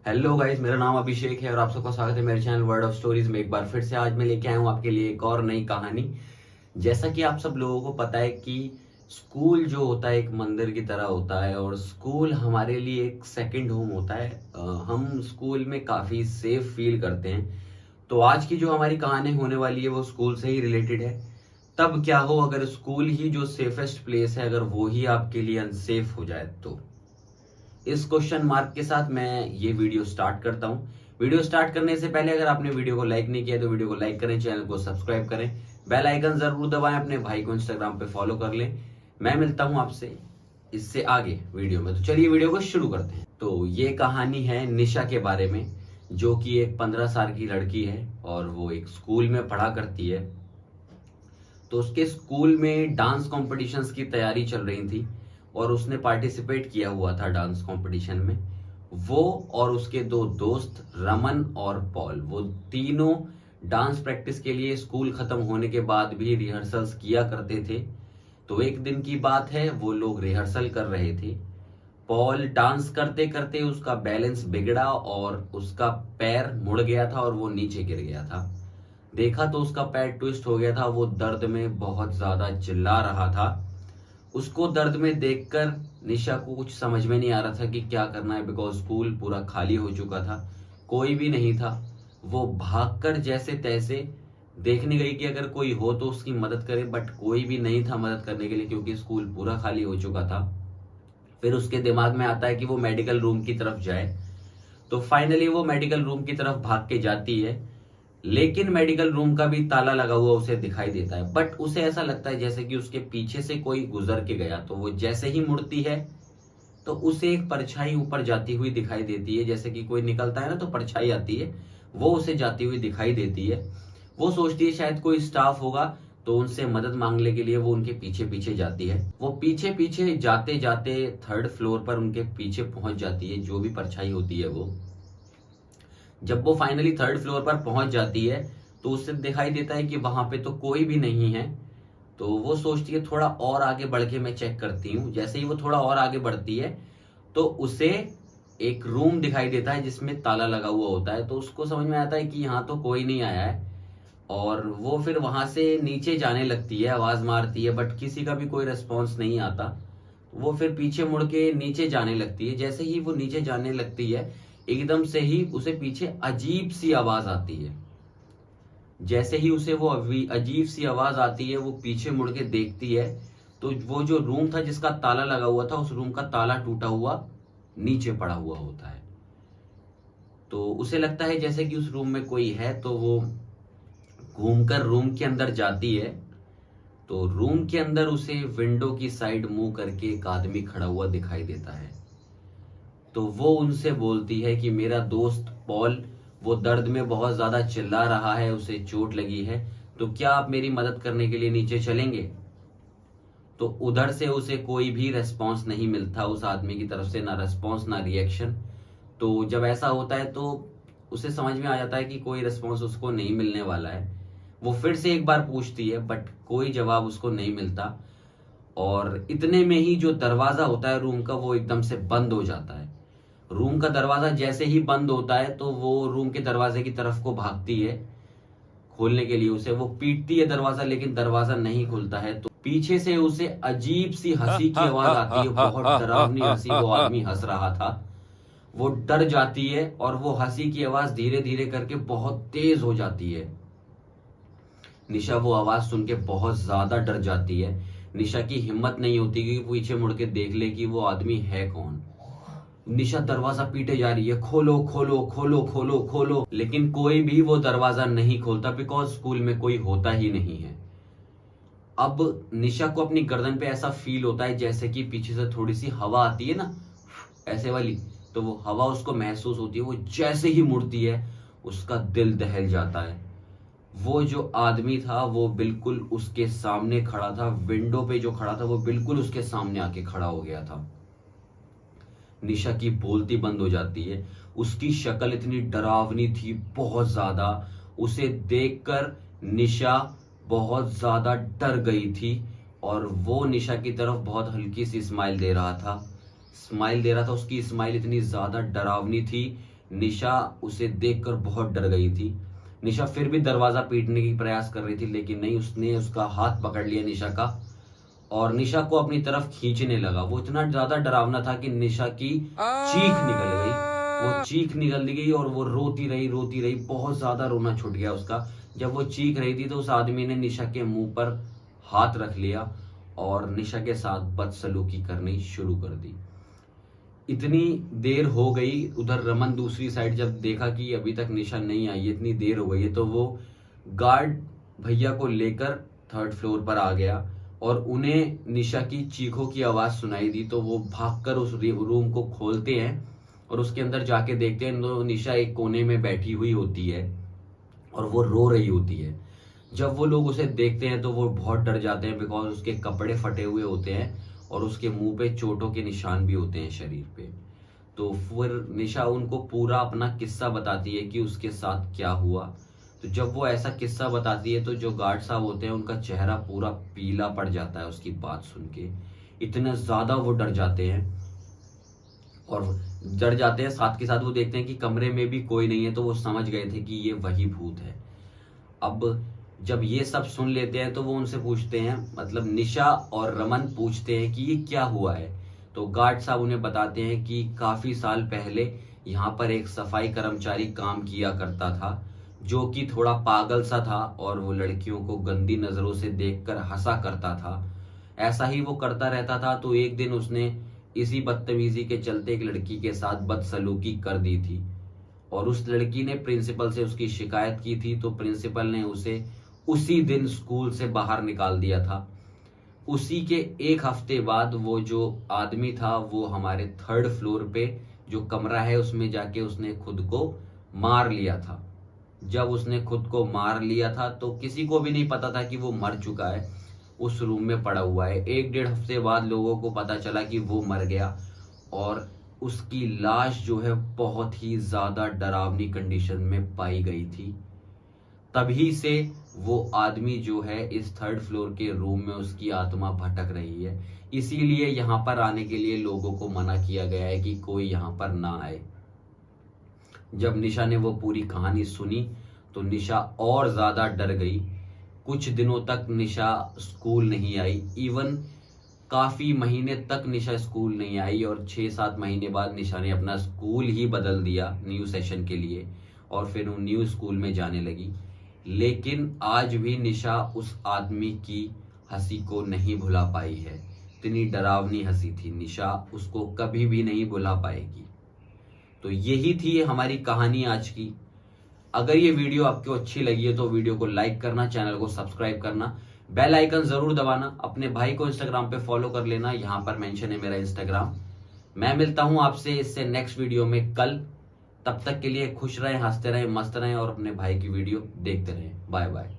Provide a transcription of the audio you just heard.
Hello guys, मेरा नाम अभिषेक है और आप सबका स्वागत है मेरे चैनल वर्ड ऑफ स्टोरीज में। एक बार फिर से आज मैं लेके आया हूँ आपके लिए एक और नई कहानी। जैसा कि आप सब लोगों को पता है कि स्कूल जो होता है एक मंदिर की तरह होता है और स्कूल हमारे लिए एक सेकंड होम होता है। हम स्कूल में काफ़ी सेफ फील करते हैं। तो आज की जो हमारी कहानी होने वाली है वो स्कूल से ही रिलेटेड है। तब क्या हो अगर स्कूल ही जो सेफेस्ट प्लेस है अगर वो ही आपके लिए अनसेफ हो जाए तो। इस क्वेश्चन मार्क के साथ मैं ये वीडियो स्टार्ट करता हूँ। वीडियो स्टार्ट करने से पहले अगर आपने वीडियो को लाइक नहीं किया तो वीडियो को लाइक करें, चैनल को सब्सक्राइब करें, बेल आइकन जरूर दबाएं, अपने भाई को इंस्टाग्राम पे फॉलो कर लें। मैं मिलता हूँ आपसे इससे आगे वीडियो में। तो चलिए वीडियो को शुरू करते हैं। तो ये कहानी है निशा के बारे में, जो कि एक 15 साल की लड़की है और वो एक स्कूल में पढ़ा करती है। तो उसके स्कूल में डांस कॉम्पिटिशन्स की तैयारी चल रही थी और उसने पार्टिसिपेट किया हुआ था डांस कंपटीशन में। वो और उसके दो दोस्त रमन और पॉल, वो तीनों डांस प्रैक्टिस के लिए स्कूल खत्म होने के बाद भी रिहर्सल्स किया करते थे। तो एक दिन की बात है, वो लोग रिहर्सल कर रहे थे। पॉल डांस करते करते उसका बैलेंस बिगड़ा और उसका पैर मुड़ गया था और वो नीचे गिर गया था। देखा तो उसका पैर ट्विस्ट हो गया था। वो दर्द में बहुत ज्यादा चिल्ला रहा था। उसको दर्द में देखकर निशा को कुछ समझ में नहीं आ रहा था कि क्या करना है, बिकॉज स्कूल पूरा खाली हो चुका था, कोई भी नहीं था। वो भागकर जैसे तैसे देखने गई कि अगर कोई हो तो उसकी मदद करे, बट कोई भी नहीं था मदद करने के लिए क्योंकि स्कूल पूरा खाली हो चुका था। फिर उसके दिमाग में आता है कि वो मेडिकल रूम की तरफ जाए। तो फाइनली वो मेडिकल रूम की तरफ भाग के जाती है, लेकिन मेडिकल रूम का भी ताला लगा हुआ उसे दिखाई देता है। बट उसे ऐसा लगता है जैसे कि उसके पीछे से कोई गुजर के गया। तो वो जैसे ही मुड़ती है तो उसे एक परछाई ऊपर जाती हुई दिखाई देती है। जैसे कि कोई निकलता है ना तो परछाई आती है, वो उसे जाती हुई दिखाई देती है। वो सोचती है शायद कोई स्टाफ होगा, तो उनसे मदद मांगने के लिए वो उनके पीछे पीछे जाती है। वो पीछे पीछे जाते जाते थर्ड फ्लोर पर उनके पीछे पहुंच जाती है, जो भी परछाई होती है वो। जब वो फाइनली थर्ड फ्लोर पर पहुंच जाती है तो उसे दिखाई देता है कि वहां पे तो कोई भी नहीं है। तो वो सोचती है थोड़ा और आगे बढ़ के मैं चेक करती हूँ। जैसे ही वो थोड़ा और आगे बढ़ती है तो उसे एक रूम दिखाई देता है जिसमें ताला लगा हुआ होता है। तो उसको समझ में आता है कि यहाँ तो कोई नहीं आया है और वो फिर वहां से नीचे जाने लगती है, आवाज मारती है, बट किसी का भी कोई रिस्पॉन्स नहीं आता। वो फिर पीछे मुड़ के नीचे जाने लगती है। जैसे ही वो नीचे जाने लगती है एकदम से ही उसे पीछे अजीब सी आवाज आती है। जैसे ही उसे वो अजीब सी आवाज आती है वो पीछे मुड़ के देखती है तो वो जो रूम था जिसका ताला लगा हुआ था उस रूम का ताला टूटा हुआ नीचे पड़ा हुआ होता है। तो उसे लगता है जैसे कि उस रूम में कोई है। तो वो घूमकर रूम के अंदर जाती है। तो रूम के अंदर उसे विंडो की साइड मुंह करके एक आदमी खड़ा हुआ दिखाई देता है। तो वो उनसे बोलती है कि मेरा दोस्त पॉल वो दर्द में बहुत ज्यादा चिल्ला रहा है, उसे चोट लगी है, तो क्या आप मेरी मदद करने के लिए नीचे चलेंगे। तो उधर से उसे कोई भी रेस्पॉन्स नहीं मिलता उस आदमी की तरफ से, ना रेस्पॉन्स ना रिएक्शन। तो जब ऐसा होता है तो उसे समझ में आ जाता है कि कोई रेस्पॉन्स उसको नहीं मिलने वाला है। वो फिर से एक बार पूछती है बट कोई जवाब उसको नहीं मिलता। और इतने में ही जो दरवाजा होता है रूम का वो एकदम से बंद हो जाता है। रूम का दरवाजा जैसे ही बंद होता है तो वो रूम के दरवाजे की तरफ को भागती है खोलने के लिए। उसे वो पीटती है दरवाजा, लेकिन दरवाजा नहीं खुलता है। तो पीछे से उसे अजीब सी हंसी की आवाज आती है, बहुत डरावनी हंसी। वो आदमी हंस रहा था। वो डर जाती है और वो हंसी की आवाज धीरे धीरे करके बहुत तेज हो जाती है। निशा वो आवाज सुन के बहुत ज्यादा डर जाती है। निशा की हिम्मत नहीं होती कि पीछे मुड़ के देख ले कि वो आदमी है कौन। निशा दरवाजा पीटे जा रही है, खोलो खोलो खोलो खोलो खोलो, लेकिन कोई भी वो दरवाजा नहीं खोलता, बिकॉज स्कूल में कोई होता ही नहीं है। अब निशा को अपनी गर्दन पे ऐसा फील होता है जैसे कि पीछे से थोड़ी सी हवा आती है ना, ऐसे वाली। तो वो हवा उसको महसूस होती है। वो जैसे ही मुड़ती है उसका दिल दहल जाता है। वो जो आदमी था वो बिल्कुल उसके सामने खड़ा था, विंडो पे जो खड़ा था वो बिल्कुल उसके सामने आके खड़ा हो गया था। निशा की बोलती बंद हो जाती है। उसकी शक्ल इतनी डरावनी थी, बहुत ज्यादा। उसे देखकर निशा बहुत ज्यादा डर गई थी और वो निशा की तरफ बहुत हल्की सी स्माइल दे रहा था। उसकी स्माइल इतनी ज्यादा डरावनी थी निशा उसे देखकर बहुत डर गई थी। निशा फिर भी दरवाजा पीटने की प्रयास कर रही थी, लेकिन नहीं, उसने उसका हाथ पकड़ लिया निशा का और निशा को अपनी तरफ खींचने लगा। वो इतना ज्यादा डरावना था कि निशा की चीख निकल गई। वो चीख निकल गई और वो रोती रही, बहुत ज्यादा रोना छूट गया उसका। जब वो चीख रही थी तो उस आदमी ने निशा के मुंह पर हाथ रख लिया और निशा के साथ बदसलूकी करनी शुरू कर दी। इतनी देर हो गई, उधर रमन दूसरी साइड जब देखा कि अभी तक निशा नहीं आई, इतनी देर हो गई है, तो वो गार्ड भैया को लेकर 3rd फ्लोर पर आ गया और उन्हें निशा की चीखों की आवाज सुनाई दी। तो वो भागकर उस रूम को खोलते हैं और उसके अंदर जाके देखते हैं तो निशा एक कोने में बैठी हुई होती है और वो रो रही होती है। जब वो लोग उसे देखते हैं तो वो बहुत डर जाते हैं, बिकॉज उसके कपड़े फटे हुए होते हैं और उसके मुंह पे चोटों के निशान भी होते हैं शरीर पे। तो फिर निशा उनको पूरा अपना किस्सा बताती है कि उसके साथ क्या हुआ। तो जब वो ऐसा किस्सा बताती है तो जो गार्ड साहब होते हैं उनका चेहरा पूरा पीला पड़ जाता है उसकी बात सुन के। इतने ज्यादा वो डर जाते हैं साथ के साथ वो देखते हैं कि कमरे में भी कोई नहीं है, तो वो समझ गए थे कि ये वही भूत है। अब जब ये सब सुन लेते हैं तो वो उनसे पूछते हैं, मतलब निशा और रमन पूछते हैं कि ये क्या हुआ है। तो गार्ड साहब उन्हें बताते हैं कि काफी साल पहले यहाँ पर एक सफाई कर्मचारी काम किया करता था, जो कि थोड़ा पागल सा था और वो लड़कियों को गंदी नजरों से देखकर हंसा करता था। ऐसा ही वो करता रहता था। तो एक दिन उसने इसी बदतमीजी के चलते एक लड़की के साथ बदसलूकी कर दी थी और उस लड़की ने प्रिंसिपल से उसकी शिकायत की थी। तो प्रिंसिपल ने उसे उसी दिन स्कूल से बाहर निकाल दिया था। उसी के एक हफ्ते बाद वो जो आदमी था वो हमारे 3rd फ्लोर पे जो कमरा है उसमें जाके उसने खुद को मार लिया था। जब उसने खुद को मार लिया था तो किसी को भी नहीं पता था कि वो मर चुका है, उस रूम में पड़ा हुआ है। 1-1.5 हफ्ते बाद लोगों को पता चला कि वो मर गया और उसकी लाश जो है बहुत ही ज्यादा डरावनी कंडीशन में पाई गई थी। तभी से वो आदमी जो है इस 3rd फ्लोर के रूम में उसकी आत्मा भटक रही है। इसीलिए यहाँ पर आने के लिए लोगों को मना किया गया है कि कोई यहाँ पर ना आए। जब निशा ने वो पूरी कहानी सुनी तो निशा और ज्यादा डर गई। कुछ दिनों तक निशा स्कूल नहीं आई, इवन काफी महीने तक निशा स्कूल नहीं आई और 6-7 महीने बाद निशा ने अपना स्कूल ही बदल दिया न्यू सेशन के लिए और फिर वो न्यू स्कूल में जाने लगी। लेकिन आज भी निशा उस आदमी की हंसी को नहीं भुला पाई है। इतनी डरावनी हंसी थी, निशा उसको कभी भी नहीं भुला पाएगी। तो यही थी हमारी कहानी आज की। अगर ये वीडियो आपको अच्छी लगी है तो वीडियो को लाइक करना, चैनल को सब्सक्राइब करना, बेल आइकन जरूर दबाना, अपने भाई को इंस्टाग्राम पे फॉलो कर लेना, यहाँ पर मेंशन है मेरा इंस्टाग्राम। मैं मिलता हूँ आपसे इससे नेक्स्ट वीडियो में कल। तब तक के लिए खुश रहें, हंसते रहें, मस्त रहें और अपने भाई की वीडियो देखते रहें। Bye bye.